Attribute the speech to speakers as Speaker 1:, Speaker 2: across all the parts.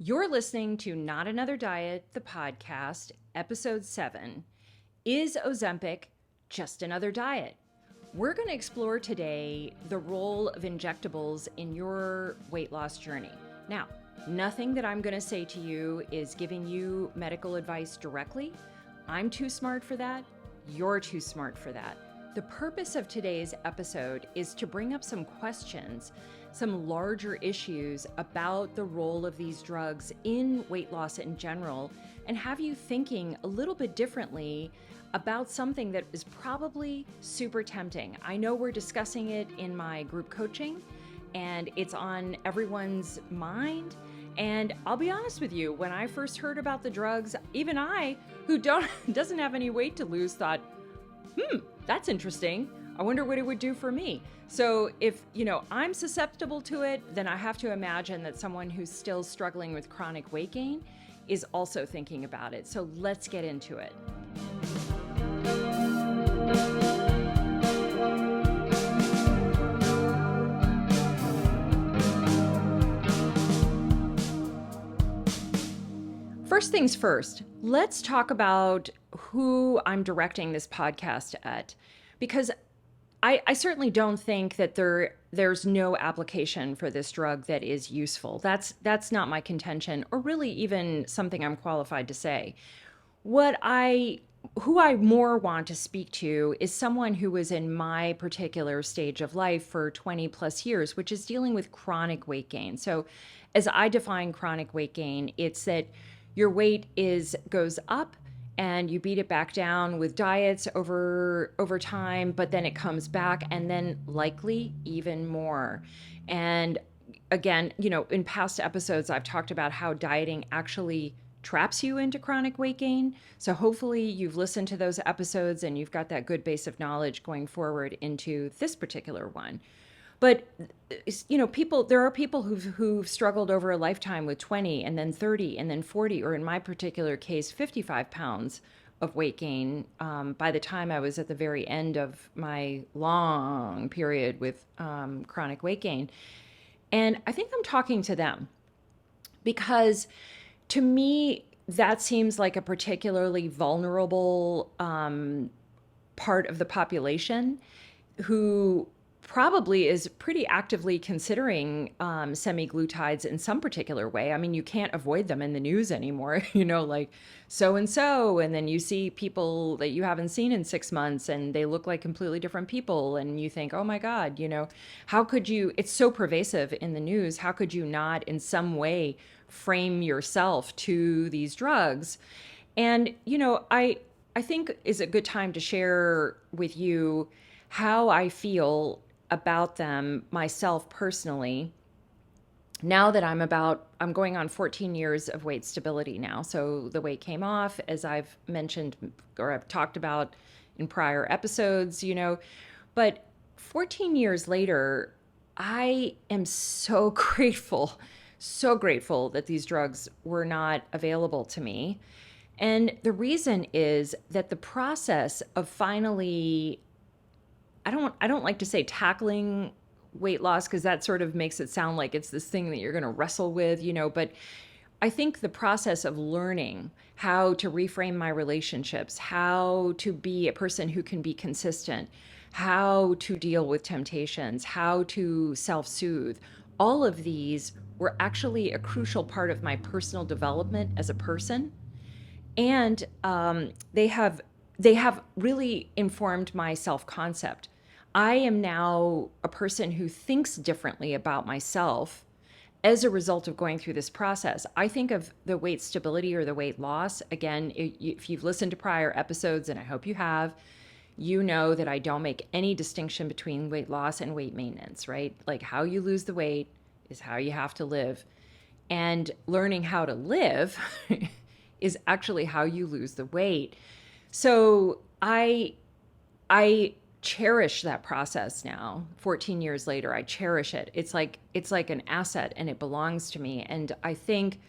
Speaker 1: You're listening to Not Another Diet, the podcast, episode 7. Is Ozempic just another diet? We're going to explore today the role of injectables in your weight loss journey. Now, nothing that I'm going to say to you is giving you medical advice directly. I'm too smart for that. You're too smart for that. The purpose of today's episode is to bring up some questions, some larger issues about the role of these drugs in weight loss in general, and have you thinking a little bit differently about something that is probably super tempting. I know we're discussing it in my group coaching, and it's on everyone's mind. And I'll be honest with you, when I first heard about the drugs, even I, who doesn't have any weight to lose, thought, that's interesting. I wonder what it would do for me. So if, I'm susceptible to it, then I have to imagine that someone who's still struggling with chronic weight gain is also thinking about it. So let's get into it. First things first, let's talk about who I'm directing this podcast at, because I certainly don't think that there's no application for this drug that is useful. That's not my contention, or really even something I'm qualified to say. Who I more want to speak to is someone who was in my particular stage of life for 20 plus years, which is dealing with chronic weight gain. So as I define chronic weight gain, it's that your weight goes up and you beat it back down with diets over time, but then it comes back, and then likely even more. And again, in past episodes, I've talked about how dieting actually traps you into chronic weight gain. So hopefully you've listened to those episodes and you've got that good base of knowledge going forward into this particular one. But there are people who've struggled over a lifetime with 20 and then 30 and then 40, or in my particular case, 55 pounds of weight gain by the time I was at the very end of my long period with chronic weight gain. And I think I'm talking to them because to me, that seems like a particularly vulnerable part of the population who probably is pretty actively considering semi-glutides in some particular way. I mean, you can't avoid them in the news anymore, like so-and-so, and then you see people that you haven't seen in 6 months and they look like completely different people. And you think, oh my God, how could you, it's so pervasive in the news. How could you not in some way frame yourself to these drugs? And, I think is a good time to share with you how I feel about them myself personally, now that I'm going on 14 years of weight stability now. So the weight came off, as I've mentioned, or I've talked about in prior episodes, but 14 years later, I am so grateful that these drugs were not available to me. And the reason is that the process of finally, I don't like to say tackling weight loss, because that sort of makes it sound like it's this thing that you're going to wrestle with, but I think the process of learning how to reframe my relationships, how to be a person who can be consistent, how to deal with temptations, how to self-soothe, all of these were actually a crucial part of my personal development as a person. And they have really informed my self-concept. I am now a person who thinks differently about myself as a result of going through this process. I think of the weight stability or the weight loss, again, if you've listened to prior episodes, and I hope you have, you know that I don't make any distinction between weight loss and weight maintenance, right? Like, how you lose the weight is how you have to live. And learning how to live is actually how you lose the weight. So I cherish that process now. 14 years later, I cherish it. It's like an asset, and it belongs to me. And I think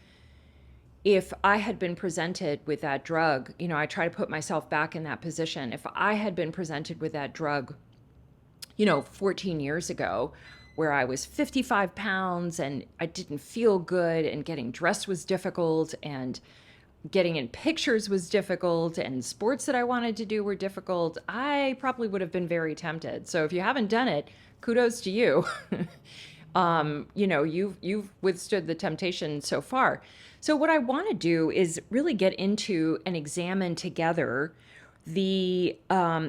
Speaker 1: if I had been presented with that drug, I try to put myself back in that position. If I had been presented with that drug, 14 years ago, where I was 55 pounds and I didn't feel good, and getting dressed was difficult, and getting in pictures was difficult, and sports that I wanted to do were difficult, I probably would have been very tempted. So if you haven't done it, kudos to you. You've withstood the temptation so far. So what I want to do is really get into and examine together the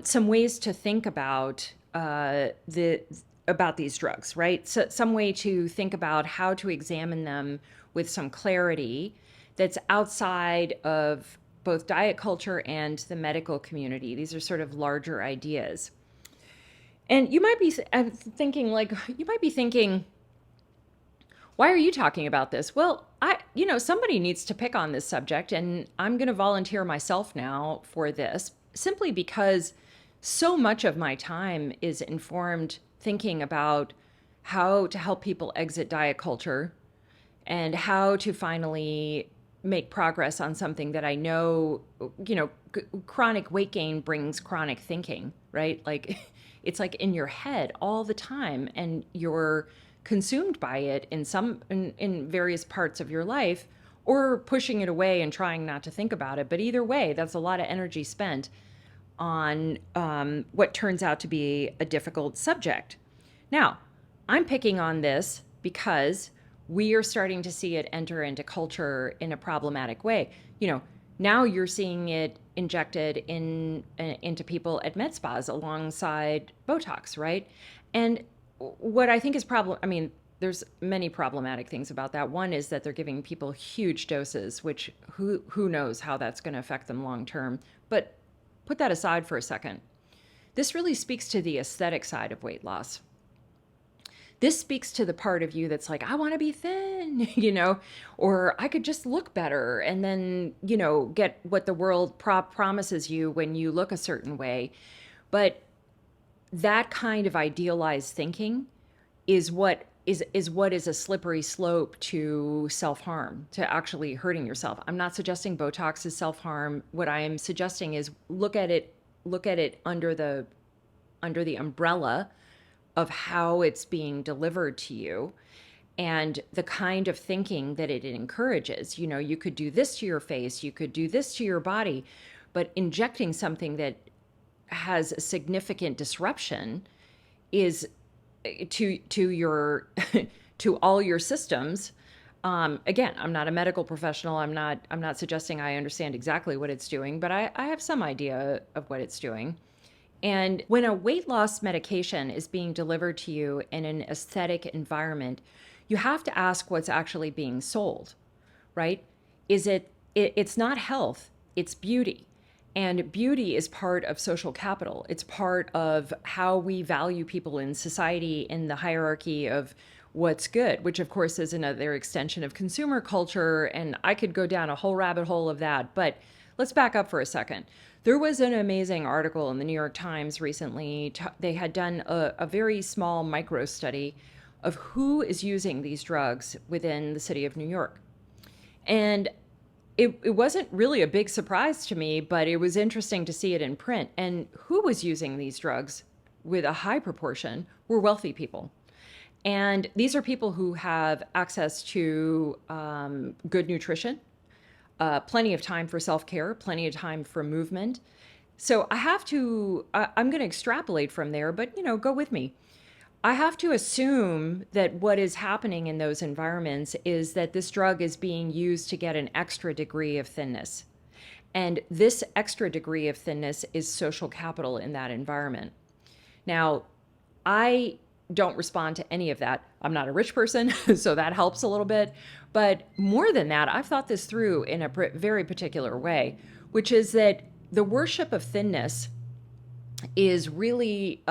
Speaker 1: some ways to think about these drugs, right? So some way to think about how to examine them with some clarity that's outside of both diet culture and the medical community. These are sort of larger ideas. And you might be thinking, why are you talking about this? Well, somebody needs to pick on this subject, and I'm going to volunteer myself now for this simply because so much of my time is informed thinking about how to help people exit diet culture and how to finally make progress on something that I know, chronic weight gain brings chronic thinking, right? Like it's like in your head all the time, and you're consumed by it in various parts of your life, or pushing it away and trying not to think about it. But either way, that's a lot of energy spent on what turns out to be a difficult subject. Now, I'm picking on this because we are starting to see it enter into culture in a problematic way. Now you're seeing it injected into people at med spas alongside Botox, right? And what I think is there's many problematic things about that. One is that they're giving people huge doses, which who knows how that's going to affect them long term. But put that aside for a second. This really speaks to the aesthetic side of weight loss. This speaks to the part of you that's like, I want to be thin, or I could just look better and then, get what the world promises you when you look a certain way. But that kind of idealized thinking is what is a slippery slope to self-harm, to actually hurting yourself. I'm not suggesting Botox is self-harm. What I am suggesting is look at it under the umbrella of how it's being delivered to you and the kind of thinking that it encourages. You could do this to your face, you could do this to your body, but injecting something that has a significant disruption is to your to all your systems. Again, I'm not a medical professional. I'm not suggesting I understand exactly what it's doing, but I have some idea of what it's doing. And when a weight loss medication is being delivered to you in an aesthetic environment, you have to ask what's actually being sold, right? It's not health, it's beauty. And beauty is part of social capital. It's part of how we value people in society in the hierarchy of what's good, which of course is another extension of consumer culture. And I could go down a whole rabbit hole of that, but let's back up for a second. There was an amazing article in the New York Times recently. They had done a very small micro study of who is using these drugs within the city of New York. And it wasn't really a big surprise to me, but it was interesting to see it in print. And who was using these drugs with a high proportion were wealthy people. And these are people who have access to good nutrition, plenty of time for self-care, plenty of time for movement. So I'm going to extrapolate from there, but go with me. I have to assume that what is happening in those environments is that this drug is being used to get an extra degree of thinness. And this extra degree of thinness is social capital in that environment. Now, I don't respond to any of that. I'm not a rich person, so that helps a little bit. But more than that, I've thought this through in a very particular way, which is that the worship of thinness is really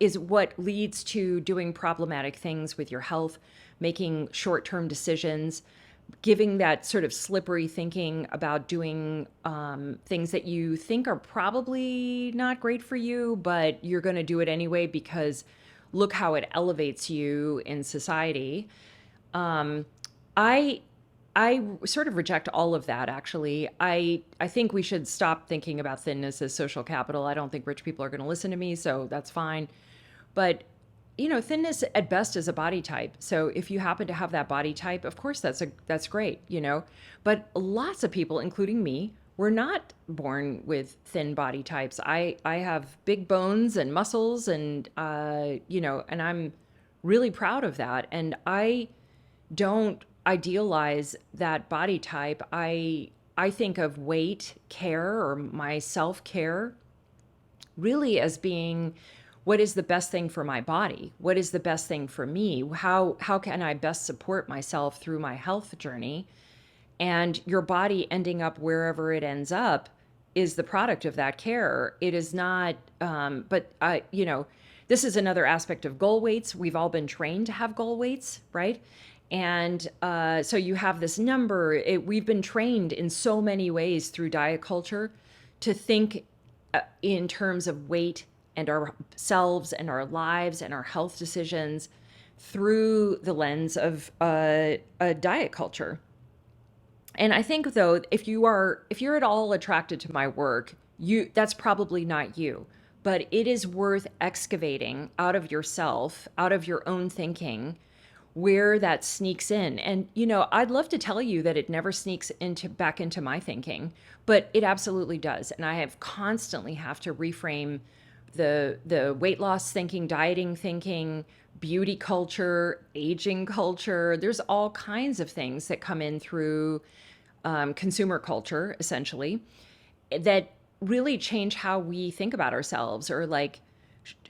Speaker 1: is what leads to doing problematic things with your health, making short-term decisions, giving that sort of slippery thinking about doing things that you think are probably not great for you, but you're going to do it anyway because look how it elevates you in society. I sort of reject all of that, actually. I think we should stop thinking about thinness as social capital. I don't think rich people are going to listen to me, so that's fine. But thinness at best is a body type. So if you happen to have that body type, of course that's great, But lots of people, including me, were not born with thin body types. I have big bones and muscles, and and I'm really proud of that. And I don't idealize that body type. I think of weight care or my self care really as being what is the best thing for my body? What is the best thing for me? How can I best support myself through my health journey? And your body ending up wherever it ends up is the product of that care. It is not, but this is another aspect of goal weights. We've all been trained to have goal weights, right? And so you have this number. We've been trained in so many ways through diet culture to think in terms of weight and ourselves and our lives and our health decisions through the lens of a diet culture. And I think though, if you're at all attracted to my work, that's probably not you. But it is worth excavating out of yourself, out of your own thinking, where that sneaks in. And I'd love to tell you that it never sneaks back into my thinking, but it absolutely does. And I have constantly have to reframe the weight loss thinking, dieting thinking, beauty culture, aging culture. There's all kinds of things that come in through consumer culture, essentially, that really change how we think about ourselves. Or like,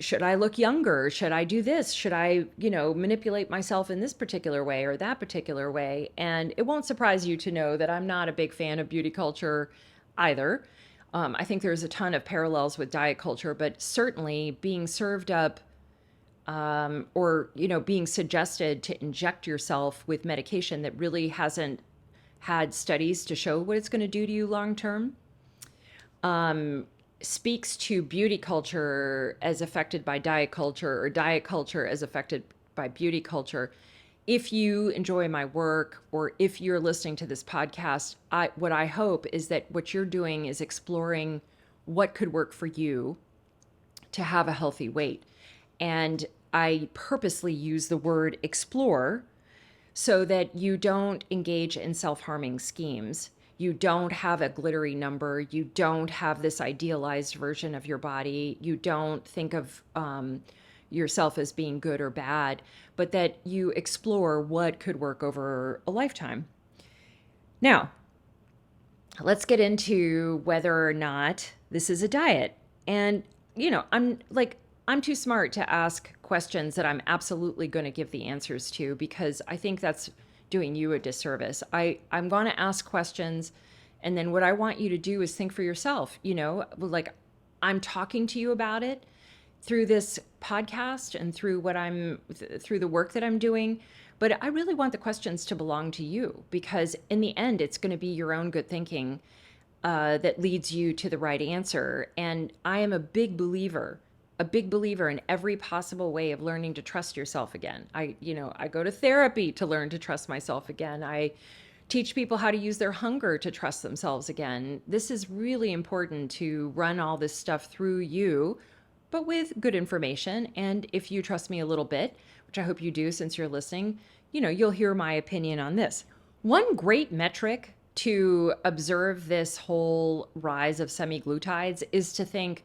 Speaker 1: should I look younger? Should I do this? Should I, manipulate myself in this particular way or that particular way? And it won't surprise you to know that I'm not a big fan of beauty culture either. I think there's a ton of parallels with diet culture, but certainly being served up or being suggested to inject yourself with medication that really hasn't had studies to show what it's going to do to you long term speaks to beauty culture as affected by diet culture, or diet culture as affected by beauty culture. If you enjoy my work, or if you're listening to this podcast, what I hope is that what you're doing is exploring what could work for you to have a healthy weight. And I purposely use the word explore so that you don't engage in self-harming schemes. You don't have a glittery number. You don't have this idealized version of your body. You don't think of yourself as being good or bad, but that you explore what could work over a lifetime. Now, let's get into whether or not this is a diet. And, I'm too smart to ask questions that I'm absolutely going to give the answers to, because I think that's doing you a disservice. I'm going to ask questions, and then what I want you to do is think for yourself. Like, I'm talking to you about it through this podcast and through through the work that I'm doing, but I really want the questions to belong to you, because in the end, it's going to be your own good thinking that leads you to the right answer. And I am a big believer in every possible way of learning to trust yourself again. I go to therapy to learn to trust myself again. I teach people how to use their hunger to trust themselves again. This is really important, to run all this stuff through you, but with good information. And if you trust me a little bit, which I hope you do since you're listening, you'll hear my opinion on this. One great metric to observe this whole rise of semi-glutides is to think,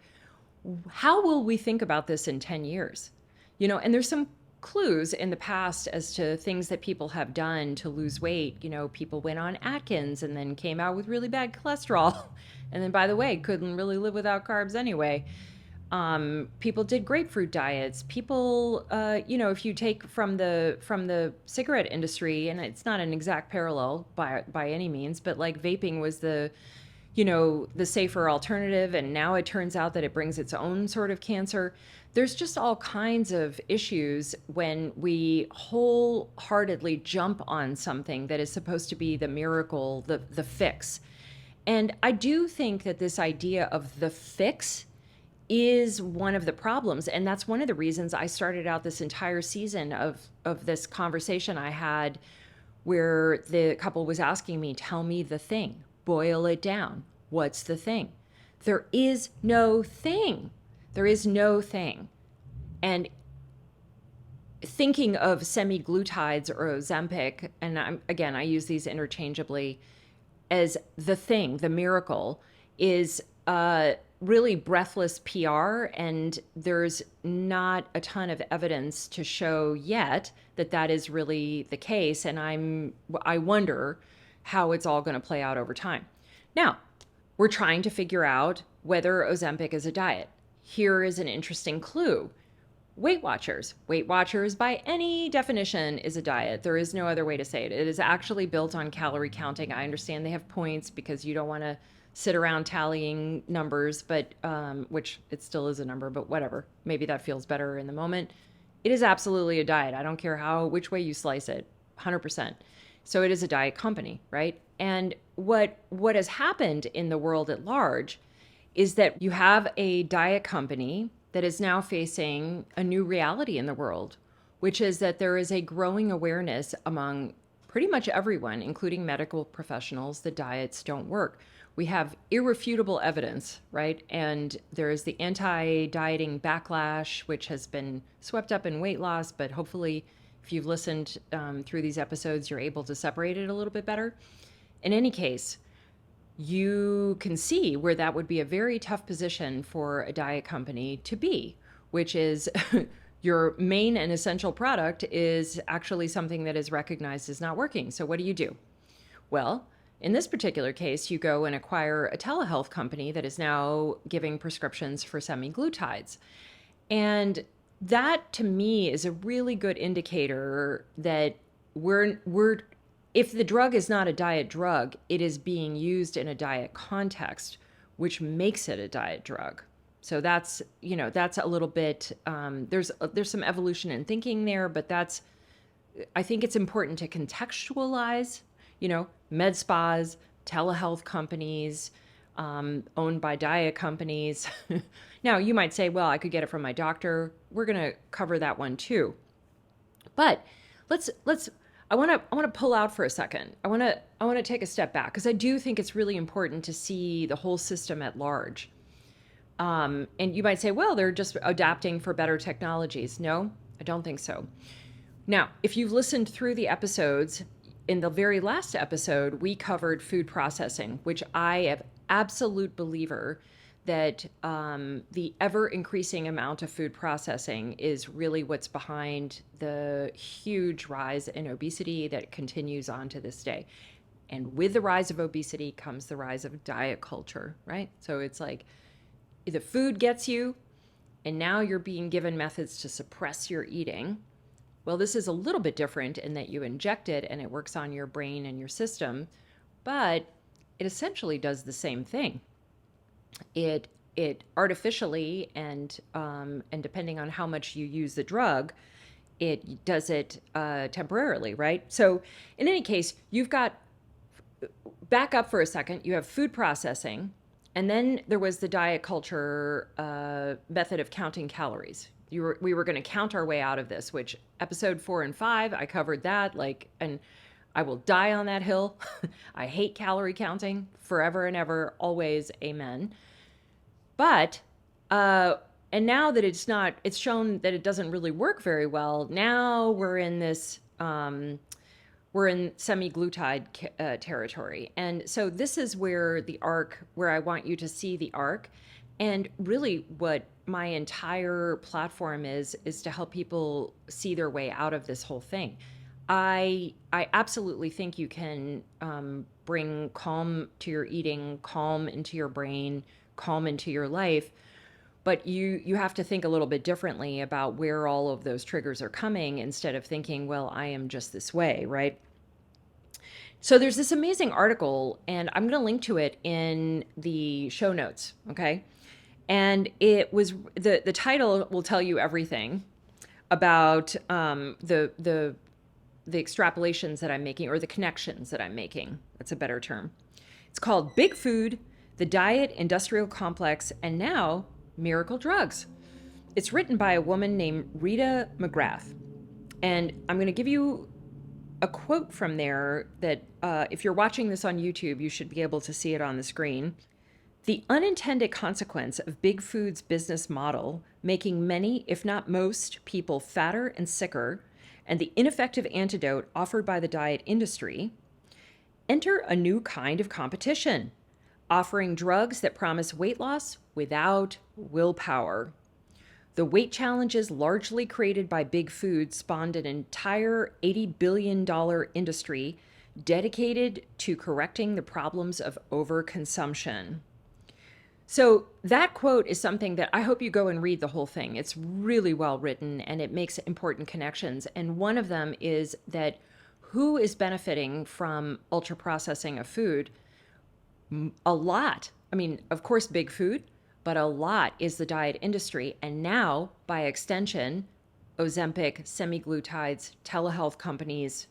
Speaker 1: how will we think about this in 10 years? And there's some clues in the past as to things that people have done to lose weight. People went on Atkins and then came out with really bad cholesterol. And then, by the way, couldn't really live without carbs anyway. People did grapefruit diets. People, if you take from the cigarette industry, and it's not an exact parallel by any means, but like vaping was the safer alternative, and now it turns out that it brings its own sort of cancer. There's just all kinds of issues when we wholeheartedly jump on something that is supposed to be the miracle, the fix. And I do think that this idea of the fix is one of the problems. And that's one of the reasons I started out this entire season of this conversation I had, where the couple was asking me, tell me the thing. Boil it down. What's the thing? There is no thing. There is no thing. And thinking of semi-glutides or Ozempic, and I use these interchangeably, as the thing, the miracle, is really breathless PR, and there's not a ton of evidence to show yet that that is really the case. And I wonder how it's all going to play out over time. Now, we're trying to figure out whether Ozempic is a diet. Here is an interesting clue. Weight Watchers. Weight Watchers, by any definition, is a diet. There is no other way to say it. It is actually built on calorie counting. I understand they have points because you don't want to sit around tallying numbers, but which it still is a number, but whatever. Maybe that feels better in the moment. It is absolutely a diet. I don't care which way you slice it, 100%. So it is a diet company, right? And what has happened in the world at large is that you have a diet company that is now facing a new reality in the world, which is that there is a growing awareness among pretty much everyone, including medical professionals, that diets don't work. We have irrefutable evidence, right? And there is the anti-dieting backlash, which has been swept up in weight loss, but hopefully if you've listened through these episodes, you're able to separate it a little bit better. In any case, you can see where that would be a very tough position for a diet company to be, which is your main and essential product is actually something that is recognized as not working. So what do? Well, in this particular case, you go and acquire a telehealth company that is now giving prescriptions for semi-glutides. And that to me is a really good indicator that we're if the drug is not a diet drug, it is being used in a diet context, which makes it a diet drug. So that's a little bit, there's some evolution in thinking there, but I think it's important to contextualize, med spas, telehealth companies, owned by diet companies. Now you might say, well, I could get it from my doctor. We're going to cover that one too. But I want to pull out for a second. I want to take a step back because I do think it's really important to see the whole system at large. And you might say, well, they're just adapting for better technologies. No, I don't think so. Now, if you've listened through the episodes, in the very last episode, we covered food processing, which I am absolute believer that the ever-increasing amount of food processing is really what's behind the huge rise in obesity that continues on to this day. And with the rise of obesity comes the rise of diet culture, right? So it's like the food gets you, and now you're being given methods to suppress your eating. Well, this is a little bit different in that you inject it and it works on your brain and your system, but it essentially does the same thing. It artificially and depending on how much you use the drug, it does it temporarily, right? So in any case, you've got, back up for a second, you have food processing, and then there was the diet culture method of counting calories. We were going to count our way out of this, which episode 4 and 5, I covered that, and I will die on that hill. I hate calorie counting forever and ever, always, amen. But, and now that it's shown that it doesn't really work very well, now we're in this, we're in semi-glutide territory. And so this is where I want you to see the arc. And really what my entire platform is to help people see their way out of this whole thing. I absolutely think you can bring calm to your eating, calm into your brain, calm into your life, but you have to think a little bit differently about where all of those triggers are coming instead of thinking, well, I am just this way, right? So there's this amazing article, and I'm going to link to it in the show notes, okay? And it was the title will tell you everything about the extrapolations that I'm making, or the connections that I'm making. That's a better term. It's called Big Food, the Diet Industrial Complex, and Now Miracle Drugs. It's written by a woman named Rita McGrath. And I'm going to give you a quote from there that if you're watching this on YouTube, you should be able to see it on the screen. The unintended consequence of Big Food's business model, making many, if not most, people fatter and sicker, and the ineffective antidote offered by the diet industry, enter a new kind of competition, offering drugs that promise weight loss without willpower. The weight challenges largely created by big food spawned an entire $80 billion industry dedicated to correcting the problems of overconsumption. So that quote is something that I hope you go and read the whole thing. It's really well written and it makes important connections. And one of them is that who is benefiting from ultra processing of food? A lot. I mean, of course, big food, but a lot is the diet industry. And now, by extension, Ozempic, semi-glutides, telehealth companies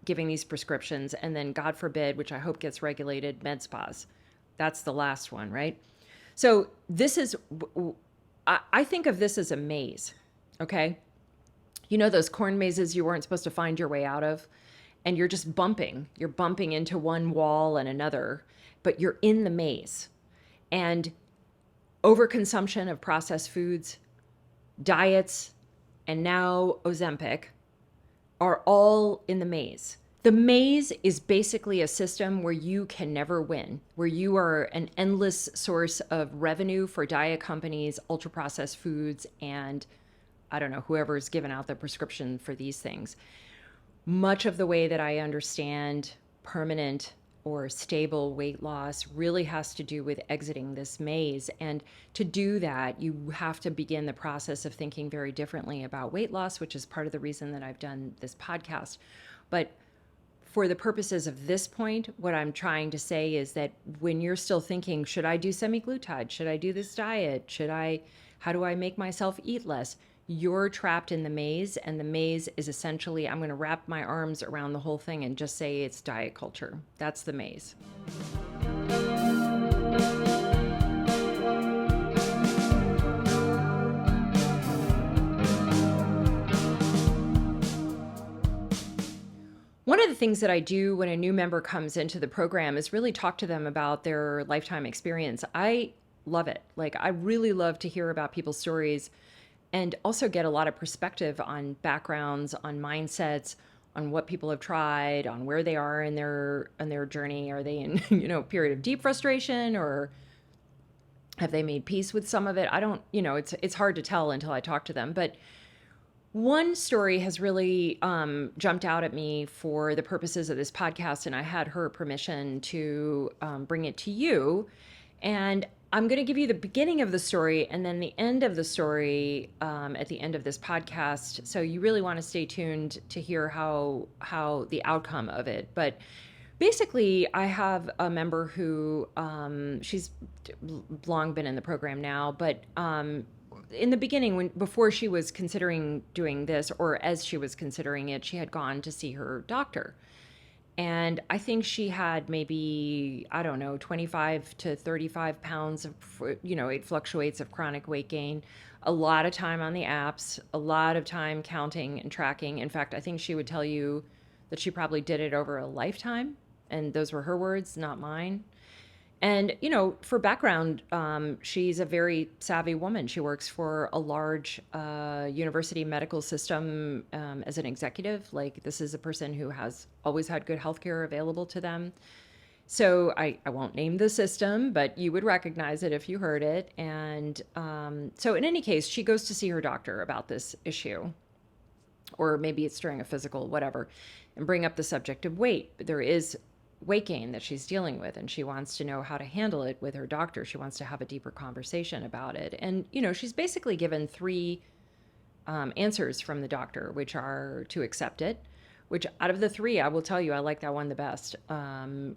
Speaker 1: giving these prescriptions, and then, God forbid, which I hope gets regulated, med spas. That's the last one, right? So this is, I think of this as a maze, okay? You know those corn mazes you weren't supposed to find your way out of? And you're just bumping. You're bumping into one wall and another, but you're in the maze. And overconsumption of processed foods, diets, and now Ozempic are all in the maze. The maze is basically a system where you can never win, where you are an endless source of revenue for diet companies, ultra processed foods, and I don't know, whoever's given out the prescription for these things. Much of the way that I understand permanent or stable weight loss really has to do with exiting this maze. And to do that, you have to begin the process of thinking very differently about weight loss, which is part of the reason that I've done this podcast. But for the purposes of this point, what I'm trying to say is that when you're still thinking, should I do semi-glutide? Should I do this diet? How do I make myself eat less? You're trapped in the maze, and the maze is essentially, I'm going to wrap my arms around the whole thing and just say it's diet culture. That's the maze. One of the things that I do when a new member comes into the program is really talk to them about their lifetime experience. I love it. Like, I really love to hear about people's stories and also get a lot of perspective on backgrounds, on mindsets, on what people have tried, on where they are in their journey. Are they in, a period of deep frustration, or have they made peace with some of it? I don't, it's hard to tell until I talk to them. But one story has really jumped out at me for the purposes of this podcast, and I had her permission to bring it to you. And I'm going to give you the beginning of the story and then the end of the story at the end of this podcast. So you really want to stay tuned to hear how the outcome of it. But basically, I have a member who she's long been in the program now, but in the beginning, before she was considering doing this, or as she was considering it, she had gone to see her doctor. And I think she had maybe, 25 to 35 pounds of, it fluctuates, of chronic weight gain, a lot of time on the apps, a lot of time counting and tracking. In fact, I think she would tell you that she probably did it over a lifetime. And those were her words, not mine. And, for background, she's a very savvy woman. She works for a large university medical system as an executive. Like, this is a person who has always had good healthcare available to them. So I won't name the system, but you would recognize it if you heard it. And so in any case, she goes to see her doctor about this issue. Or maybe it's during a physical, whatever, and bring up the subject of weight. But there is weight gain that she's dealing with, and she wants to know how to handle it with her doctor. She wants to have a deeper conversation about it. And, she's basically given three answers from the doctor, which are to accept it, which out of the three, I will tell you, I like that one the best.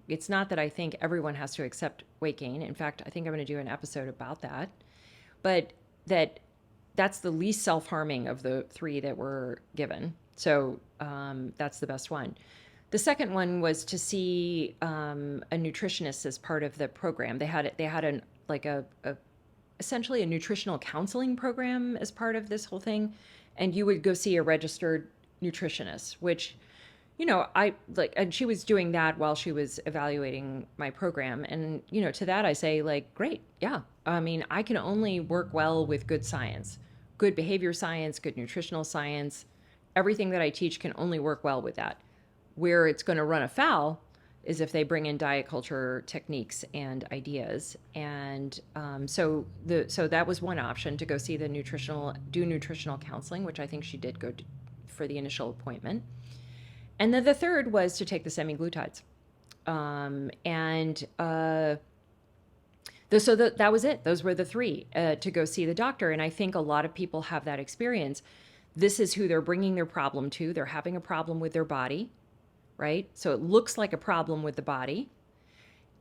Speaker 1: It's not that I think everyone has to accept weight gain. In fact, I think I'm going to do an episode about that, but that's the least self-harming of the three that were given. So that's the best one. The second one was to see a nutritionist as part of the program. They had essentially a nutritional counseling program as part of this whole thing, and you would go see a registered nutritionist, which, I like, and she was doing that while she was evaluating my program. And, to that I say, like, great. Yeah. I mean, I can only work well with good science. good behavior science, good nutritional science. Everything that I teach can only work well with that. Where it's going to run afoul is if they bring in diet culture techniques and ideas. And so that was one option, to go see the nutritional counseling, which I think she did go for the initial appointment. And then the third was to take the semi-glutides. That was it. Those were the three, to go see the doctor. And I think a lot of people have that experience. This is who they're bringing their problem to. They're having a problem with their body, right? So it looks like a problem with the body.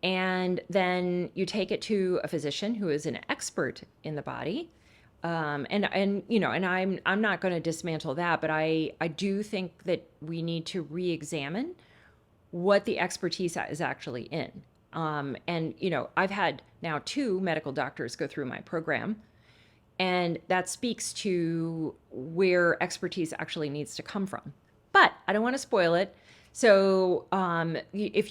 Speaker 1: And then you take it to a physician who is an expert in the body. And you know, and I'm not going to dismantle that, but I do think that we need to re-examine what the expertise is actually in. And you know, I've had now 2 medical doctors go through my program, and that speaks to where expertise actually needs to come from. But I don't want to spoil it. So if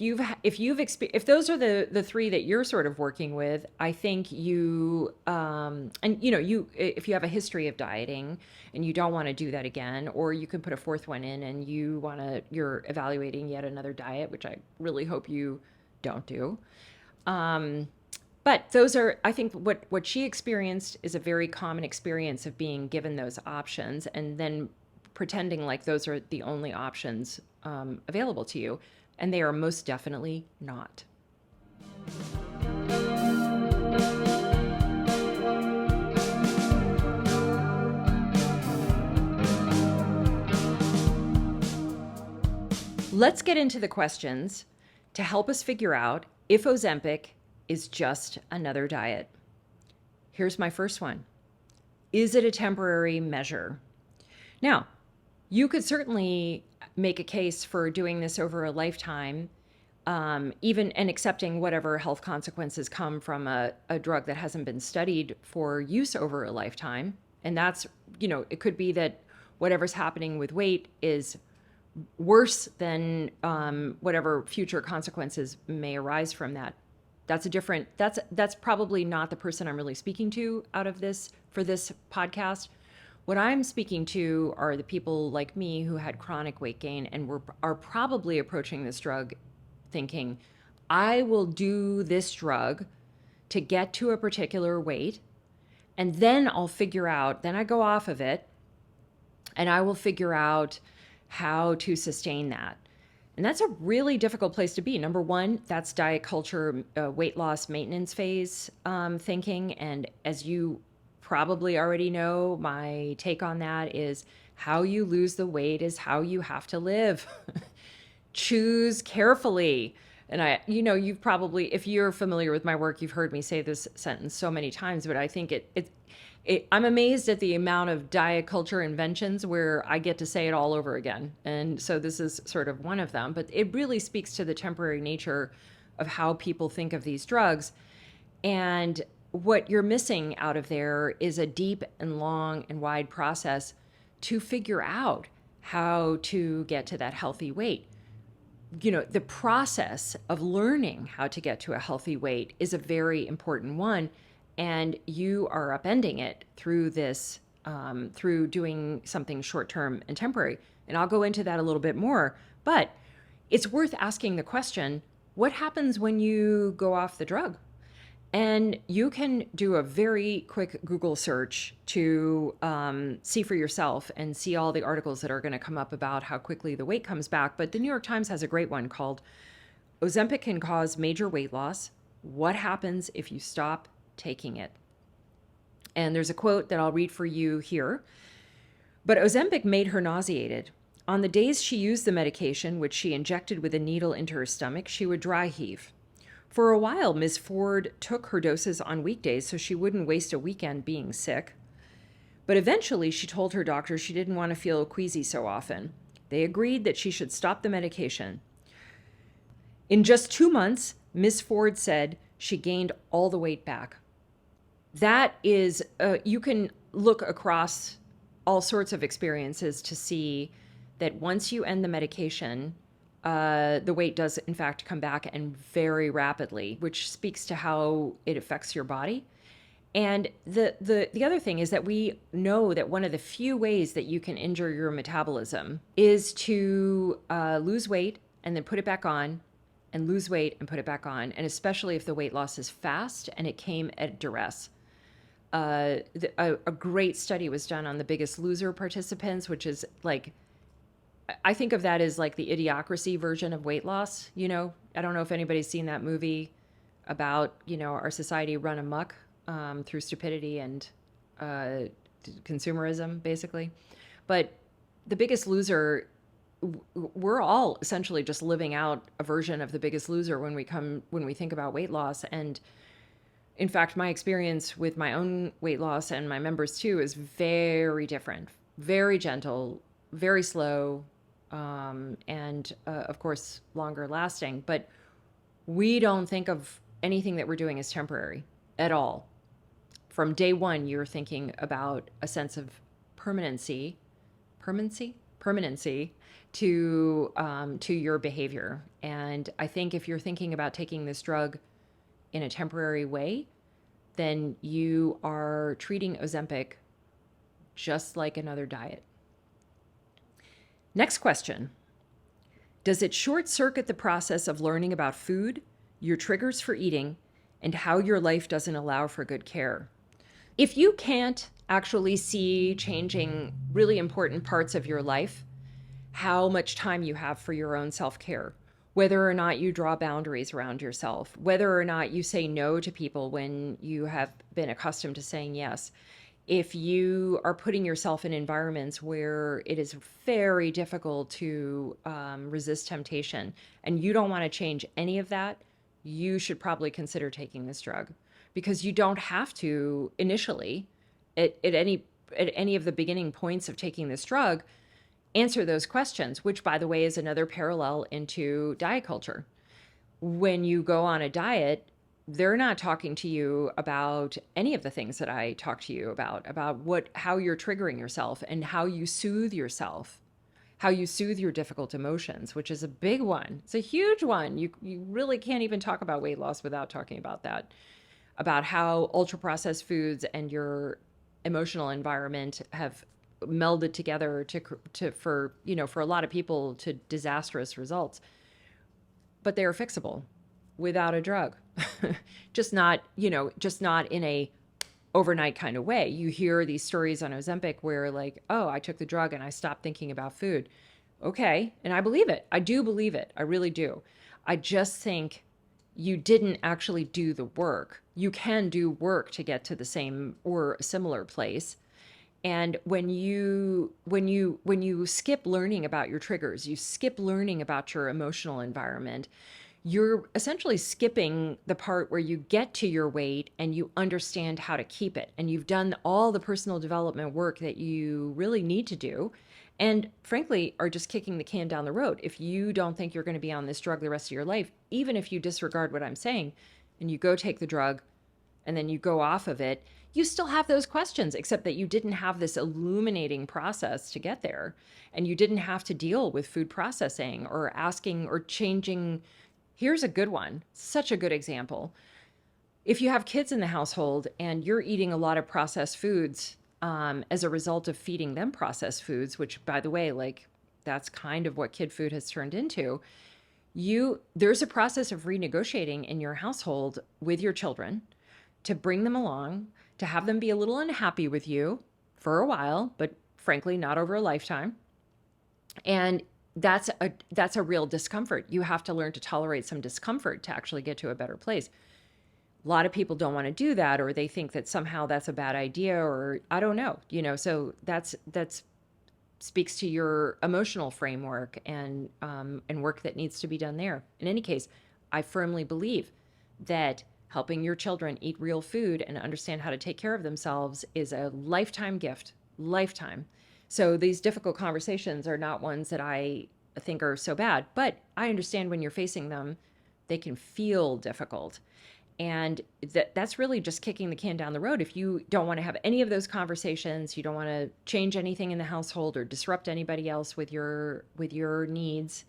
Speaker 1: those are the 3 that you're sort of working with, I think you and you know, if you have a history of dieting and you don't want to do that again, or you can put a 4th one in and you're evaluating yet another diet, which I really hope you don't do. But those are, I think what she experienced is a very common experience of being given those options and then pretending like those are the only options available to you. And they are most definitely not. Let's get into the questions to help us figure out if Ozempic is just another diet. Here's my first one. Is it a temporary measure? Now, you could certainly make a case for doing this over a lifetime, even and accepting whatever health consequences come from a drug that hasn't been studied for use over a lifetime. And that's, you know, it could be that whatever's happening with weight is worse than whatever future consequences may arise from that. That's probably not the person I'm really speaking to out of this for this podcast. What I'm speaking to are the people like me who had chronic weight gain and are probably approaching this drug thinking, I will do this drug to get to a particular weight, and then then I go off of it, and I will figure out how to sustain that. And that's a really difficult place to be. Number one, that's diet culture, weight loss maintenance phase thinking. And as you probably already know, my take on that is how you lose the weight is how you have to live. Choose carefully. And you've probably, if you're familiar with my work, you've heard me say this sentence so many times, but I think I'm amazed at the amount of diet culture inventions where I get to say it all over again. And so this is sort of one of them, but it really speaks to the temporary nature of how people think of these drugs. And what you're missing out of there is a deep and long and wide process to figure out how to get to that healthy weight. You know, the process of learning how to get to a healthy weight is a very important one. And you are upending it through this, through doing something short-term and temporary. And I'll go into that a little bit more, but it's worth asking the question, what happens when you go off the drug? And you can do a very quick Google search to see for yourself and see all the articles that are going to come up about how quickly the weight comes back. But the New York Times has a great one called Ozempic Can Cause Major Weight Loss. What happens if you stop taking it? And there's a quote that I'll read for you here. But Ozempic made her nauseated. On the days she used the medication, which she injected with a needle into her stomach, she would dry heave. For a while, Ms. Ford took her doses on weekdays so she wouldn't waste a weekend being sick. But eventually, she told her doctor she didn't want to feel queasy so often. They agreed that she should stop the medication. In just 2 months, Ms. Ford said she gained all the weight back. That is, you can look across all sorts of experiences to see that once you end the medication, the weight does in fact come back, and very rapidly, which speaks to how it affects your body. And the other thing is that we know that one of the few ways that you can injure your metabolism is to lose weight and then put it back on, and lose weight and put it back on, and especially if the weight loss is fast and it came at duress. A great study was done on the Biggest Loser participants, which is like, I think of that as like the Idiocracy version of weight loss. I don't know if anybody's seen that movie about, our society run amok through stupidity and uh, consumerism, basically. But the Biggest Loser, we're all essentially just living out a version of the Biggest Loser when we think about weight loss. And in fact, my experience with my own weight loss and my members too is very different, very gentle, very slow, and of course, longer lasting. But we don't think of anything that we're doing as temporary at all. From day one, you're thinking about a sense of permanency, permanency to your behavior. And I think if you're thinking about taking this drug in a temporary way, then you are treating Ozempic just like another diet. Next question. Does it short circuit the process of learning about food, your triggers for eating, and how your life doesn't allow for good care? If you can't actually see changing really important parts of your life, how much time you have for your own self-care, whether or not you draw boundaries around yourself, whether or not you say no to people when you have been accustomed to saying yes, if you are putting yourself in environments where it is very difficult to resist temptation and you don't want to change any of that, you should probably consider taking this drug, because you don't have to initially at any of the beginning points of taking this drug answer those questions, which, by the way, is another parallel into diet culture. When you go on a diet, they're not talking to you about any of the things that I talk to you about how you're triggering yourself and how you soothe yourself, how you soothe your difficult emotions, which is a big one. It's a huge one. You really can't even talk about weight loss without talking about that, about how ultra processed foods and your emotional environment have melded together for a lot of people to disastrous results. But they are fixable without a drug. just not in a overnight kind of way. You hear these stories on Ozempic where, like, oh, I took the drug and I stopped thinking about food. Okay, and I believe it. I do believe it. I really do. I just think you didn't actually do the work. You can do work to get to the same or a similar place. And when you skip learning about your triggers, you skip learning about your emotional environment, you're essentially skipping the part where you get to your weight and you understand how to keep it. And you've done all the personal development work that you really need to do. And frankly, are just kicking the can down the road. If you don't think you're going to be on this drug the rest of your life, even if you disregard what I'm saying and you go take the drug and then you go off of it, you still have those questions, except that you didn't have this illuminating process to get there. And you didn't have to deal with food processing or asking or changing. Here's a good one, such a good example. If you have kids in the household and you're eating a lot of processed foods as a result of feeding them processed foods, which, by the way, like, that's kind of what kid food has turned into, there's a process of renegotiating in your household with your children to bring them along, to have them be a little unhappy with you for a while, but frankly, not over a lifetime. And that's a real discomfort. You have to learn to tolerate some discomfort to actually get to a better place. A lot of people don't want to do that, or they think that somehow that's a bad idea, or I don't know, so that's speaks to your emotional framework and work that needs to be done there. In any case, I firmly believe that helping your children eat real food and understand how to take care of themselves is a lifetime gift, lifetime. So these difficult conversations are not ones that I think are so bad, but I understand when you're facing them, they can feel difficult. And that's really just kicking the can down the road. If you don't want to have any of those conversations, you don't want to change anything in the household or disrupt anybody else with your needs,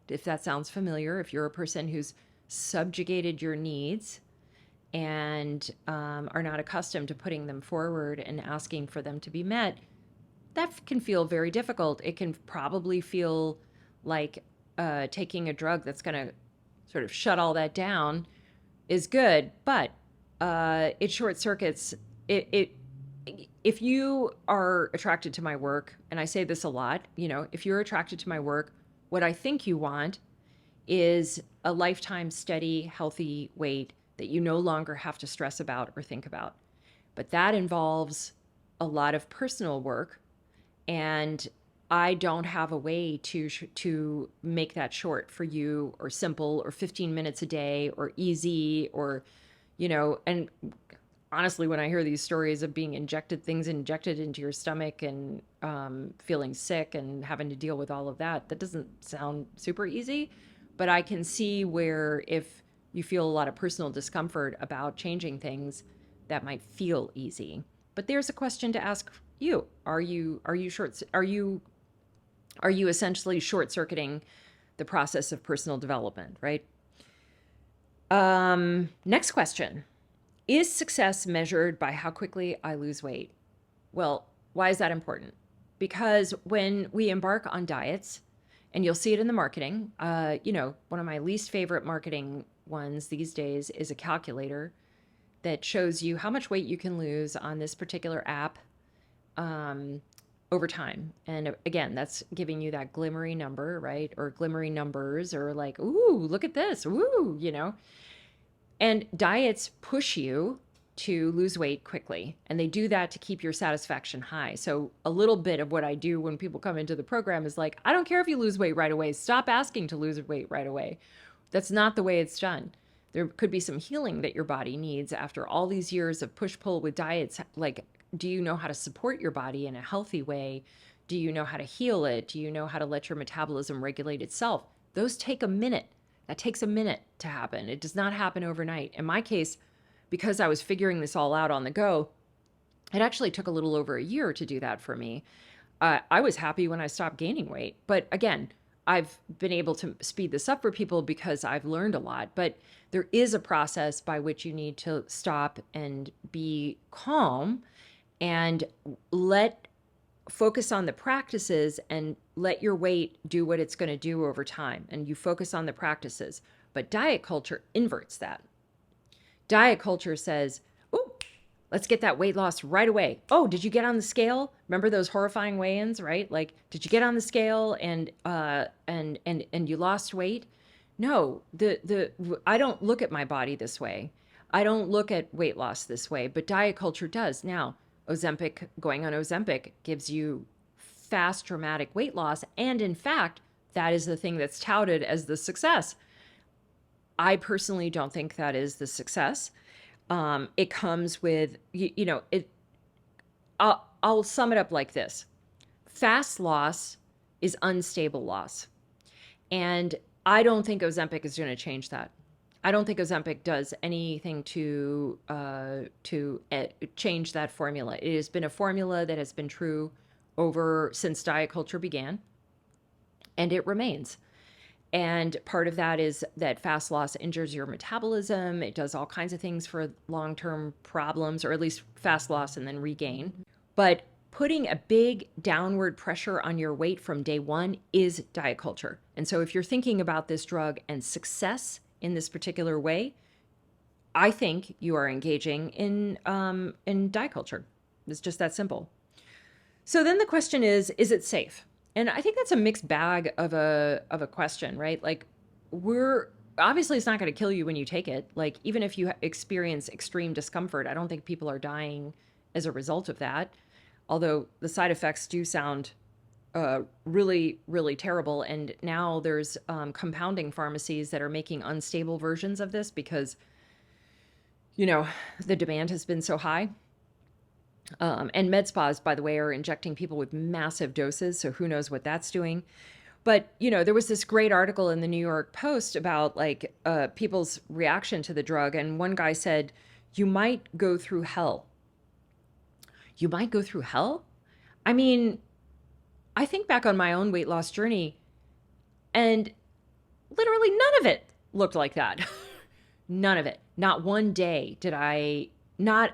Speaker 1: if that sounds familiar, if you're a person who's subjugated your needs, and are not accustomed to putting them forward and asking for them to be met, that can feel very difficult. It can probably feel like taking a drug that's going to sort of shut all that down is good, but it short circuits it. If you are attracted to my work, and I say this a lot, if you're attracted to my work, what I think you want is a lifetime steady, healthy weight that you no longer have to stress about or think about. But that involves a lot of personal work, and I don't have a way to make that short for you, or simple, or 15 minutes a day, or easy, or and honestly, when I hear these stories of being things injected into your stomach, and feeling sick and having to deal with all of that, that doesn't sound super easy. But I can see where if you feel a lot of personal discomfort about changing things, that might feel easy. But there's a question to ask you. Are you essentially short circuiting the process of personal development, right? Next question. Is success measured by how quickly I lose weight? Well, why is that important? Because when we embark on diets, and you'll see it in the marketing, one of my least favorite marketing ones these days is a calculator that shows you how much weight you can lose on this particular app over time. And again, that's giving you that glimmery number, right? Or glimmery numbers, or like, ooh, look at this, ooh, And diets push you to lose weight quickly, and they do that to keep your satisfaction high. So a little bit of what I do when people come into the program is like, I don't care if you lose weight right away. Stop asking to lose weight right away. That's not the way it's done. There could be some healing that your body needs after all these years of push-pull with diets. Like, do you know how to support your body in a healthy way? Do you know how to heal it? Do you know how to let your metabolism regulate itself? Those take a minute. That takes a minute to happen. It does not happen overnight. In my case, because I was figuring this all out on the go, it actually took a little over a year to do that for me. I was happy when I stopped gaining weight. But again, I've been able to speed this up for people because I've learned a lot. But there is a process by which you need to stop and be calm and focus on the practices and let your weight do what it's going to do over time. And you focus on the practices. But diet culture inverts that. Diet culture says, oh, let's get that weight loss right away. Oh, did you get on the scale? Remember those horrifying weigh-ins, right? Like, did you get on the scale and you lost weight? No, I don't look at my body this way. I don't look at weight loss this way, but diet culture does. Now, going on Ozempic gives you fast, dramatic weight loss. And in fact, that is the thing that's touted as the success. I personally don't think that is the success. It comes with, I'll sum it up like this. Fast loss is unstable loss. And I don't think Ozempic is going to change that. I don't think Ozempic does anything to change that formula. It has been a formula that has been true since diet culture began, and it remains. And part of that is that fast loss injures your metabolism. It does all kinds of things for long-term problems, or at least fast loss and then regain. But putting a big downward pressure on your weight from day one is diet culture. And so if you're thinking about this drug and success in this particular way, I think you are engaging in diet culture. It's just that simple. So then the question is it safe? And I think that's a mixed bag of a question, right? Like, obviously it's not going to kill you when you take it. Like, even if you experience extreme discomfort, I don't think people are dying as a result of that. Although the side effects do sound really, really terrible. And now there's compounding pharmacies that are making unstable versions of this because, the demand has been so high. And med spas, by the way, are injecting people with massive doses. So who knows what that's doing. But, there was this great article in the New York Post about people's reaction to the drug. And one guy said, you might go through hell. You might go through hell? I mean, I think back on my own weight loss journey, and literally none of it looked like that. None of it. Not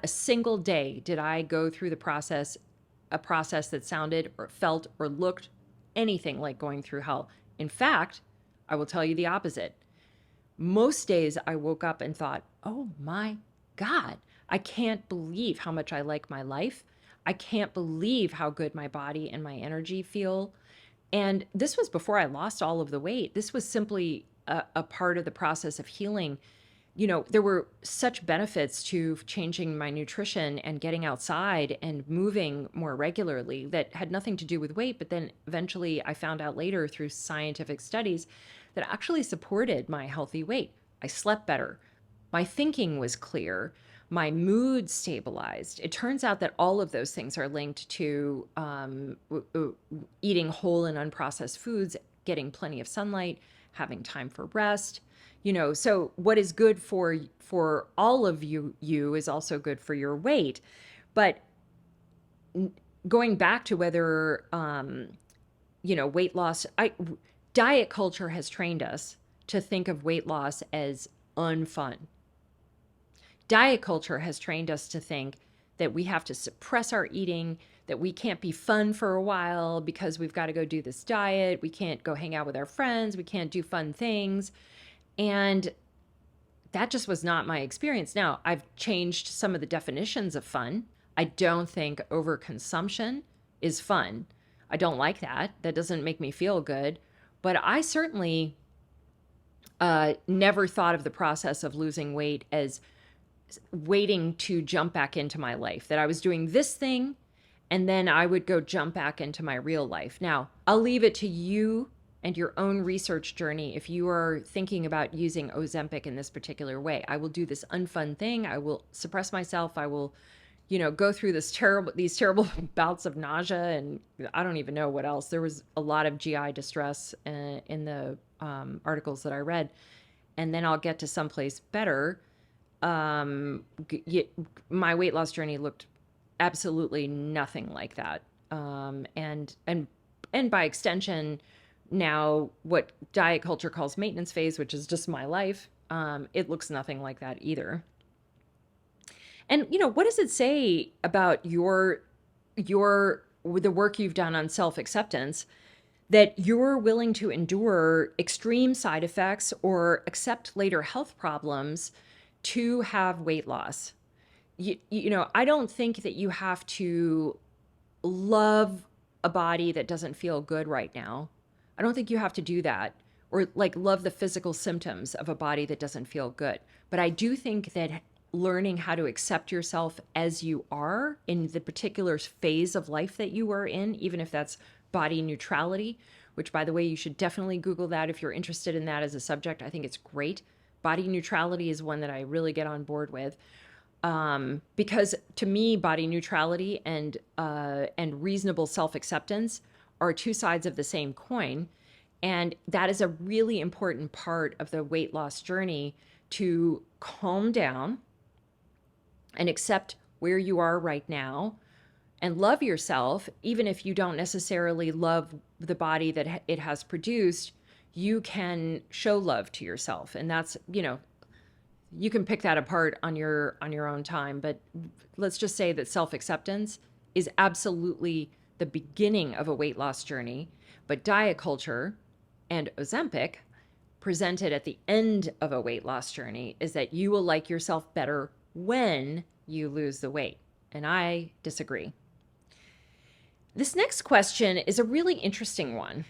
Speaker 1: a single day did I go through a process that sounded or felt or looked anything like going through hell. In fact, I will tell you the opposite. Most days I woke up and thought, oh my God, I can't believe how much I like my life. I can't believe how good my body and my energy feel. And this was before I lost all of the weight. This was simply a part of the process of healing. There were such benefits to changing my nutrition and getting outside and moving more regularly that had nothing to do with weight. But then eventually I found out later through scientific studies that actually supported my healthy weight. I slept better. My thinking was clear. My mood stabilized. It turns out that all of those things are linked to eating whole and unprocessed foods, getting plenty of sunlight, having time for rest. So what is good for all of you is also good for your weight. But going back to whether weight loss, diet culture has trained us to think of weight loss as unfun. Diet culture has trained us to think that we have to suppress our eating, that we can't be fun for a while because we've got to go do this diet. We can't go hang out with our friends. We can't do fun things. And that just was not my experience. Now, I've changed some of the definitions of fun. I don't think overconsumption is fun. I don't like that. That doesn't make me feel good. But I certainly never thought of the process of losing weight as waiting to jump back into my life, that I was doing this thing and then I would go jump back into my real life. Now, I'll leave it to you and your own research journey if you are thinking about using Ozempic in this particular way. I will do this unfun thing. I will suppress myself. I will, go through these terrible bouts of nausea, and I don't even know what else. There was a lot of GI distress in the articles that I read, and then I'll get to someplace better. My weight loss journey looked absolutely nothing like that. And by extension, now what diet culture calls maintenance phase, which is just my life, it looks nothing like that either. And what does it say about the work you've done on self-acceptance that you're willing to endure extreme side effects or accept later health problems to have weight loss? I don't think that you have to love a body that doesn't feel good right now. I don't think you have to do that, or like love the physical symptoms of a body that doesn't feel good. But I do think that learning how to accept yourself as you are in the particular phase of life that you are in, even if that's body neutrality, which, by the way, you should definitely Google that if you're interested in that as a subject. I think it's great. Body neutrality is one that I really get on board with. Because to me, body neutrality and reasonable self-acceptance are two sides of the same coin. And that is a really important part of the weight loss journey, to calm down and accept where you are right now and love yourself. Even if you don't necessarily love the body that it has produced, you can show love to yourself. And that's, you can pick that apart on your own time, but let's just say that self-acceptance is absolutely the beginning of a weight loss journey. But diet culture and Ozempic, presented at the end of a weight loss journey, is that you will like yourself better when you lose the weight. And I disagree. This next question is a really interesting one.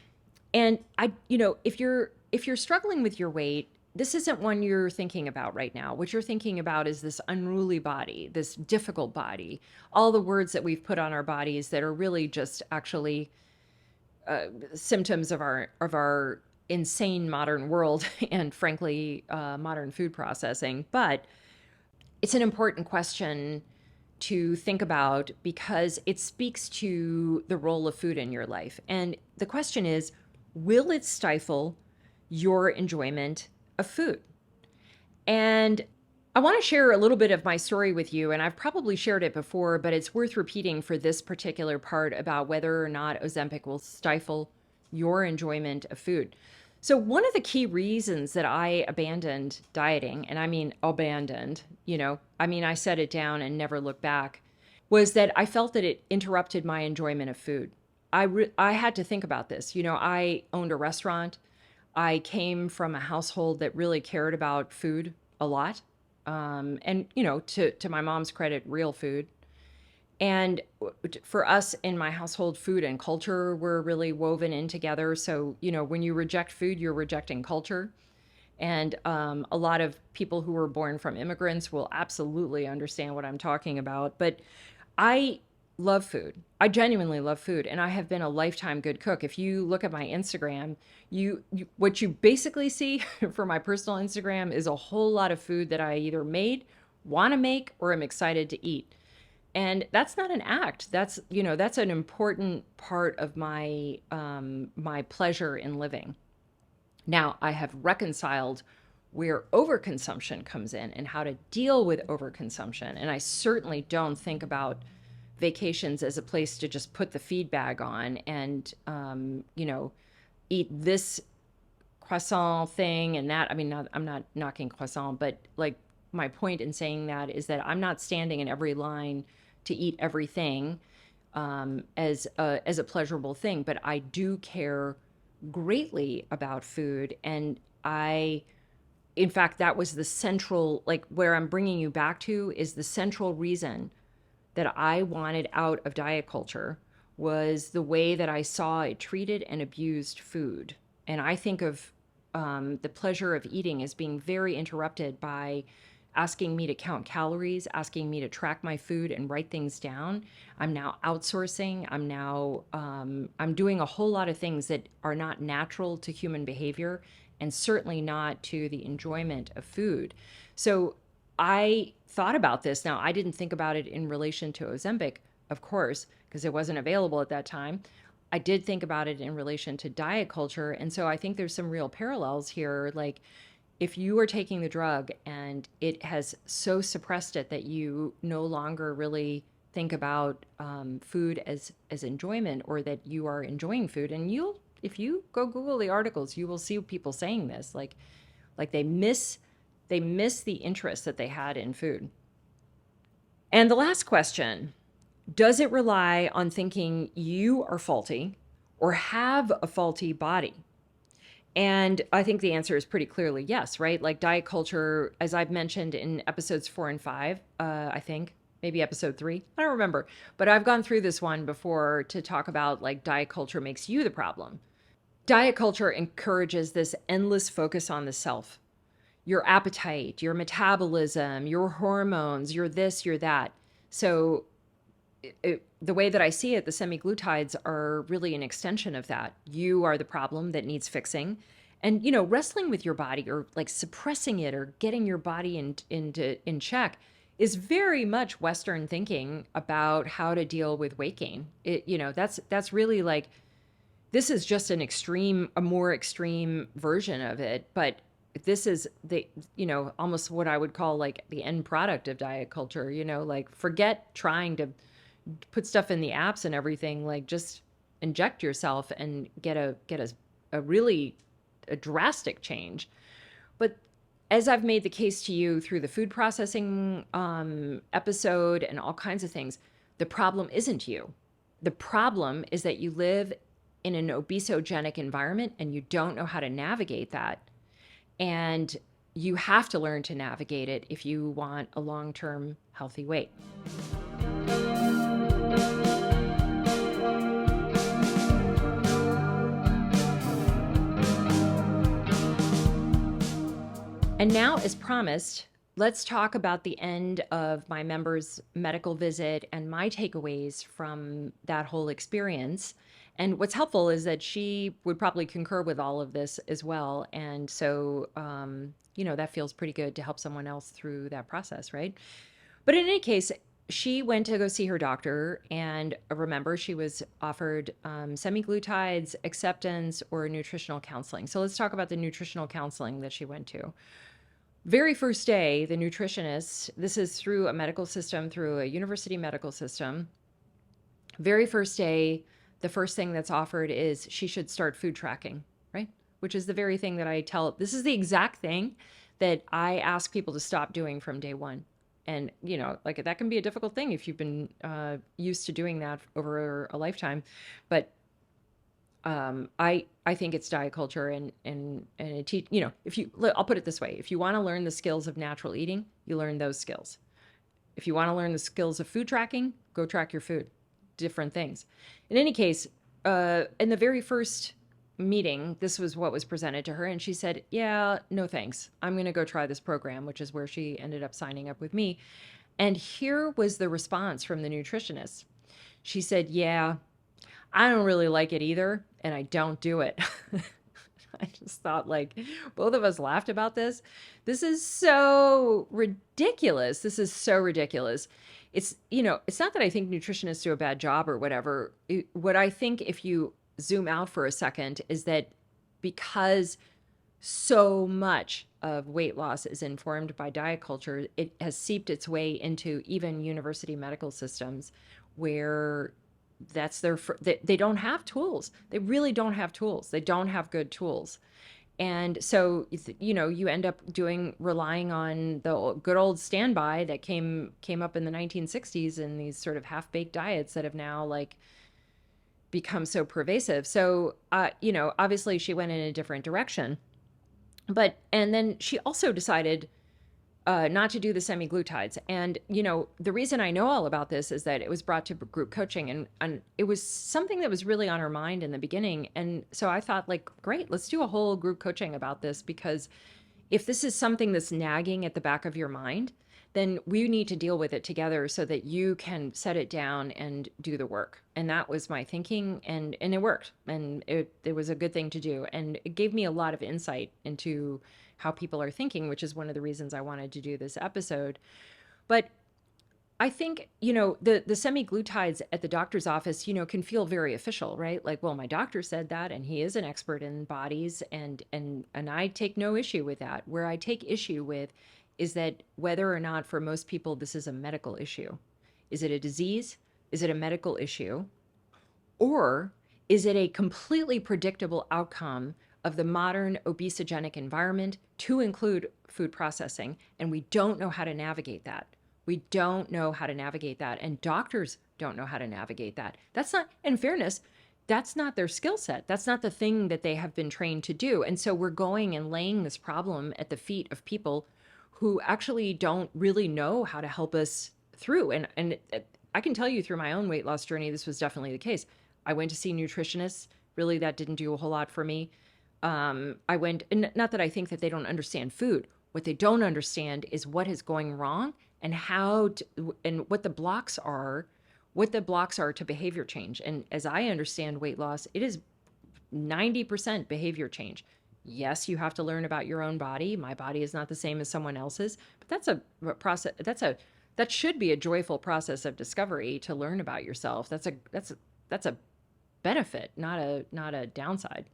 Speaker 1: And if you're struggling with your weight, this isn't one you're thinking about right now. What you're thinking about is this unruly body, this difficult body, all the words that we've put on our bodies that are really just actually symptoms of our insane modern world and, frankly, modern food processing. But it's an important question to think about because it speaks to the role of food in your life. And the question is, will it stifle your enjoyment of food? And I want to share a little bit of my story with you, and I've probably shared it before, but it's worth repeating for this particular part about whether or not Ozempic will stifle your enjoyment of food. So one of the key reasons that I abandoned dieting, and I mean abandoned, I set it down and never looked back, was that I felt that it interrupted my enjoyment of food. I had to think about this. I owned a restaurant. I came from a household that really cared about food a lot. And to my mom's credit, real food. And for us in my household, food and culture were really woven in together. So, when you reject food, you're rejecting culture. And a lot of people who were born from immigrants will absolutely understand what I'm talking about. But I love food. I genuinely love food, and I have been a lifetime good cook. If you look at my Instagram, what you basically see for my personal Instagram is a whole lot of food that I either made, want to make, or am excited to eat. And that's not an act. That's an important part of my pleasure in living. Now, I have reconciled where overconsumption comes in and how to deal with overconsumption. And I certainly don't think about vacations as a place to just put the feed bag on and, eat this croissant thing and that. I mean, I'm not knocking croissant, but like my point in saying that is that I'm not standing in every line to eat everything as a pleasurable thing, but I do care greatly about food. And in fact, that was the central, like where I'm bringing you back to is the central reason that I wanted out of diet culture was the way that I saw it treated and abused food. And I think of the pleasure of eating as being very interrupted by asking me to count calories, asking me to track my food and write things down. I'm now outsourcing. I'm doing a whole lot of things that are not natural to human behavior and certainly not to the enjoyment of food. So I thought about this. Now, I didn't think about it in relation to Ozempic, of course, because it wasn't available at that time. I did think about it in relation to diet culture. And so I think there's some real parallels here. Like, if you are taking the drug and it has so suppressed it that you no longer really think about food as enjoyment, or that you are enjoying food, and if you go Google the articles, you will see people saying this, like they miss the interest that they had in food. And the last question: does it rely on thinking you are faulty or have a faulty body? And I think the answer is pretty clearly yes, right? Like diet culture, as I've mentioned in episodes 4 and 5, I think, maybe episode 3, I don't remember. But I've gone through this one before to talk about like diet culture makes you the problem. Diet culture encourages this endless focus on the self, your appetite, your metabolism, your hormones, your this, your that. So the way that I see it, the semi-glutides are really an extension of that. You are the problem that needs fixing. And, wrestling with your body or like suppressing it or getting your body in check is very much Western thinking about how to deal with weight gain. That's really like, this is just a more extreme version of it. But this is almost what I would call like the end product of diet culture, like forget trying to put stuff in the apps and everything, like just inject yourself and get a really a drastic change. But as I've made the case to you through the food processing episode and all kinds of things, the problem isn't you. The problem is that you live in an obesogenic environment and you don't know how to navigate that. And you have to learn to navigate it if you want a long-term healthy weight. And now, as promised, let's talk about the end of my member's medical visit and my takeaways from that whole experience. And what's helpful is that she would probably concur with all of this as well. And so, that feels pretty good to help someone else through that process, right? But in any case, she went to go see her doctor, and remember, she was offered semi-glutides, acceptance, or nutritional counseling. So let's talk about the nutritional counseling that she went to. Very first day, the nutritionist, this is through a medical system, through a university medical system. Very first day, the first thing that's offered is she should start food tracking, right? which is the very thing that I tell. This is the exact thing that I ask people to stop doing from day one. And, like that can be a difficult thing if you've been used to doing that over a lifetime. But I think it's diet culture and it if I'll put it this way, if you want to learn the skills of natural eating, you learn those skills. If you want to learn the skills of food tracking, go track your food. Different things. In any case, in the very first meeting, this was what was presented to her, and she said, "Yeah, no thanks. I'm going to go try this program," which is where she ended up signing up with me. And here was the response from the nutritionist. She said, "Yeah, I don't really like it either, and I don't do it." I just thought, like, both of us laughed about this. This is so ridiculous. This is so ridiculous. It's not that I think nutritionists do a bad job or whatever. What I think, if you zoom out for a second, is that because so much of weight loss is informed by diet culture, it has seeped its way into even university medical systems where that's they don't have tools. They really don't have tools. They don't have good tools. And so, you end up relying on the good old standby that came up in the 1960s, and these sort of half-baked diets that have now like become so pervasive. So, obviously she went in a different direction, and then she also decided not to do the semi-glutides. And, the reason I know all about this is that it was brought to group coaching, and it was something that was really on her mind in the beginning. And so I thought, like, great, let's do a whole group coaching about this, because if this is something that's nagging at the back of your mind, then we need to deal with it together so that you can set it down and do the work. And that was my thinking, and it worked. And it was a good thing to do. And it gave me a lot of insight into how people are thinking, which is one of the reasons I wanted to do this episode. But I think, the semi-glutides at the doctor's office, can feel very official, right? Like, well, my doctor said that, and he is an expert in bodies, and I take no issue with that. Where I take issue with is that whether or not for most people this is a medical issue. Is it a disease? Is it a medical issue? Or is it a completely predictable outcome of the modern obesogenic environment, to include food processing? And we don't know how to navigate that. We don't know how to navigate that. And doctors don't know how to navigate that. That's not, in fairness, that's not their skill set. That's not the thing that they have been trained to do. And so we're going and laying this problem at the feet of people who actually don't really know how to help us through. And I can tell you, through my own weight loss journey, this was definitely the case. I went to see nutritionists. Really, that didn't do a whole lot for me. I went, and not that I think that they don't understand food. What they don't understand is what is going wrong, and and what the blocks are to behavior change. And as I understand weight loss, it is 90% behavior change. Yes, you have to learn about your own body. My body is not the same as someone else's, but that's a process. That should be a joyful process of discovery, to learn about yourself. That's a benefit, not a downside,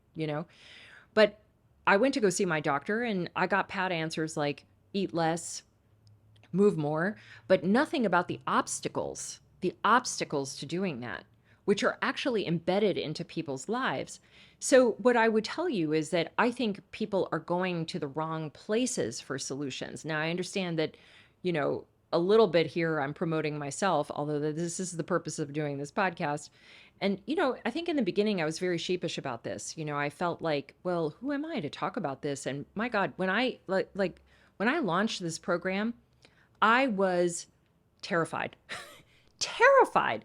Speaker 1: But I went to go see my doctor, and I got pat answers like eat less, move more, but nothing about the obstacles to doing that, which are actually embedded into people's lives. So what I would tell you is that I think people are going to the wrong places for solutions. Now, I understand that, a little bit here I'm promoting myself, although this is the purpose of doing this podcast. And, I think in the beginning I was very sheepish about this. I felt like, well, who am I to talk about this? And my God, when I when I launched this program, I was terrified, terrified.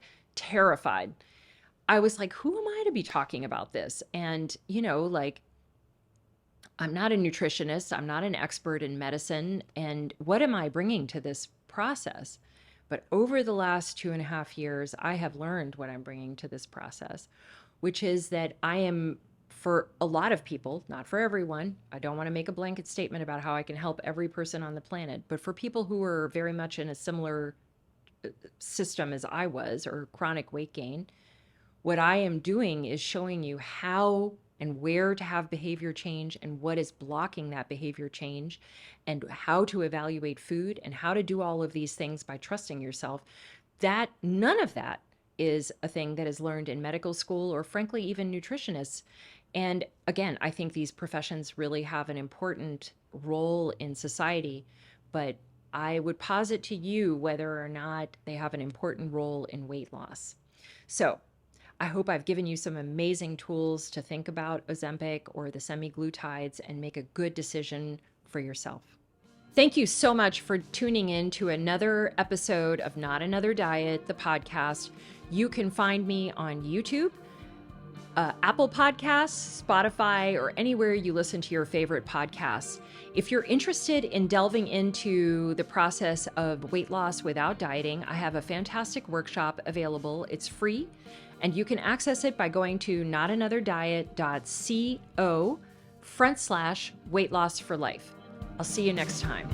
Speaker 1: I was like, who am I to be talking about this? And, I'm not a nutritionist. I'm not an expert in medicine. And what am I bringing to this process? But over the last 2.5 years, I have learned what I'm bringing to this process, which is that I am, for a lot of people, not for everyone. I don't want to make a blanket statement about how I can help every person on the planet, but for people who are very much in a similar system as I was, or chronic weight gain, what I am doing is showing you how and where to have behavior change, and what is blocking that behavior change, and how to evaluate food, and how to do all of these things by trusting yourself. That none of that is a thing that is learned in medical school, or frankly, even nutritionists. And again, I think these professions really have an important role in society, but I would posit to you whether or not they have an important role in weight loss. So I hope I've given you some amazing tools to think about Ozempic or the semi-glutides and make a good decision for yourself. Thank you so much for tuning in to another episode of Not Another Diet, the podcast. You can find me on YouTube, Apple Podcasts, Spotify, or anywhere you listen to your favorite podcasts. If you're interested in delving into the process of weight loss without dieting, I have a fantastic workshop available. It's free, and you can access it by going to notanotherdiet.co/weight loss for life. I'll see you next time.